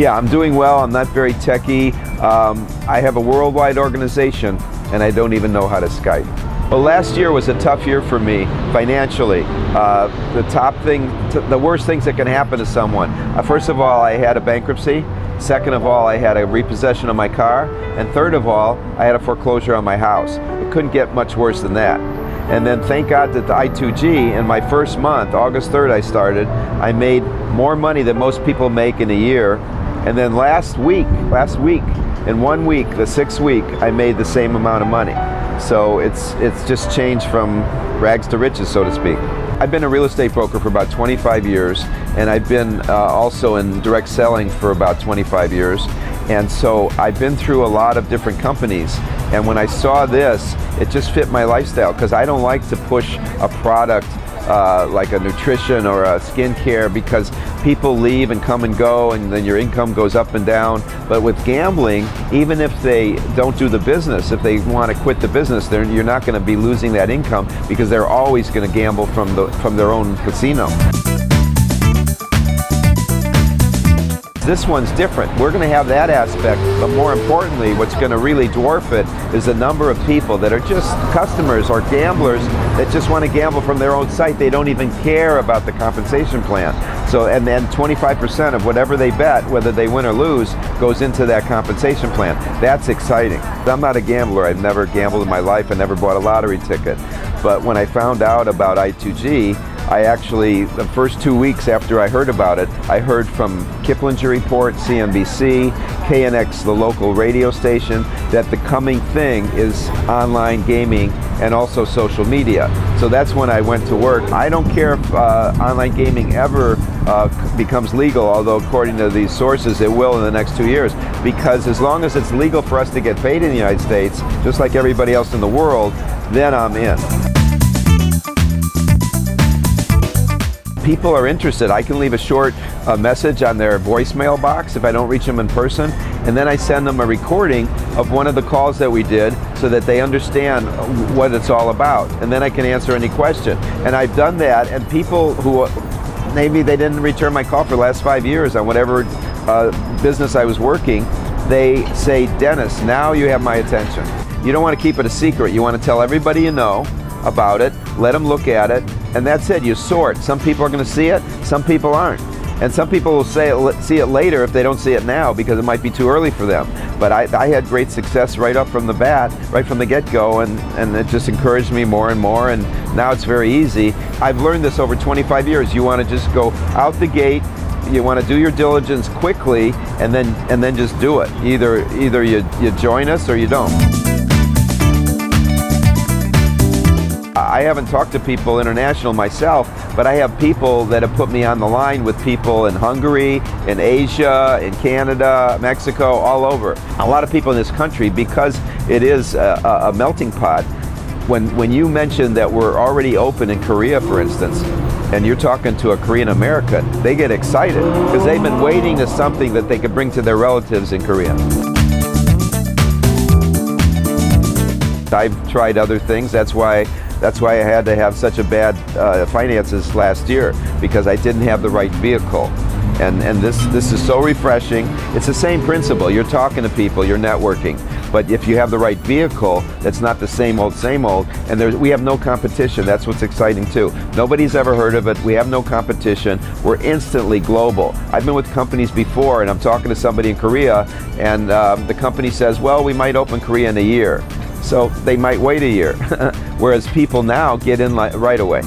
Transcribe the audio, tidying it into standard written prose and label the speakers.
Speaker 1: Yeah, I'm doing well. I'm not very techy. I have a worldwide organization and I don't even know how to Skype. Well, last year was a tough year for me financially. The worst things that can happen to someone. First of all, I had a bankruptcy. Second of all, I had a repossession of my car. And third of all, I had a foreclosure on my house. It couldn't get much worse than that. And then thank God that the I2G, in my first month, August 3rd I started, I made more money than most people make in a year. And then last week, in 1 week, the 6th week, I made the same amount of money. So it's just changed from rags to riches, so to speak. I've been a real estate broker for about 25 years, and I've been also in direct selling for about 25 years. And so I've been through a lot of different companies. And when I saw this, it just fit my lifestyle, because I don't like to push a product like a nutrition or a skincare, because people leave and come and go, and then your income goes up and down. But with gambling, even if they don't do the business, if they want to quit the business, you're not going to be losing that income, because they're always going to gamble from their own casino. This one's different. We're going to have that aspect, but more importantly, what's going to really dwarf it is the number of people that are just customers or gamblers that just want to gamble from their own site. They don't even care about the compensation plan. So, and then 25% of whatever they bet, whether they win or lose, goes into that compensation plan. That's exciting. I'm not a gambler. I've never gambled in my life. I never bought a lottery ticket. But when I found out about I2G, I actually, the first 2 weeks after I heard about it, I heard from Kiplinger Report, CNBC, KNX, the local radio station, that the coming thing is online gaming and also social media. So that's when I went to work. I don't care if online gaming ever becomes legal, although according to these sources it will in the next 2 years, because as long as it's legal for us to get paid in the United States, just like everybody else in the world, then I'm in. People are interested. I can leave a short message on their voicemail box if I don't reach them in person, and then I send them a recording of one of the calls that we did so that they understand what it's all about, and then I can answer any question. And I've done that, and people who maybe they didn't return my call for the last 5 years on whatever business I was working, they say, "Dennis, now you have my attention." You don't want to keep it a secret. You want to tell everybody you know about it, let them look at it, and that's it. You sort. Some people are going to see it, some people aren't. And some people will see it later if they don't see it now, because it might be too early for them. But I had great success right up from the bat, right from the get-go, and it just encouraged me more and more, and now it's very easy. I've learned this over 25 years. You want to just go out the gate, you want to do your diligence quickly, and then just do it. Either you join us or you don't. I haven't talked to people international myself, but I have people that have put me on the line with people in Hungary, in Asia, in Canada, Mexico, all over. A lot of people in this country, because it is a melting pot. When you mention that we're already open in Korea, for instance, and you're talking to a Korean American, they get excited because they've been waiting to something that they could bring to their relatives in Korea. I've tried other things. That's why I had to have such a bad finances last year, because I didn't have the right vehicle. And this is so refreshing. It's the same principle. You're talking to people, you're networking. But if you have the right vehicle, that's not the same old, and we have no competition. That's what's exciting too. Nobody's ever heard of it. We have no competition. We're instantly global. I've been with companies before, and I'm talking to somebody in Korea, and the company says, well, we might open Korea in a year. So they might wait a year, whereas people now get in right away.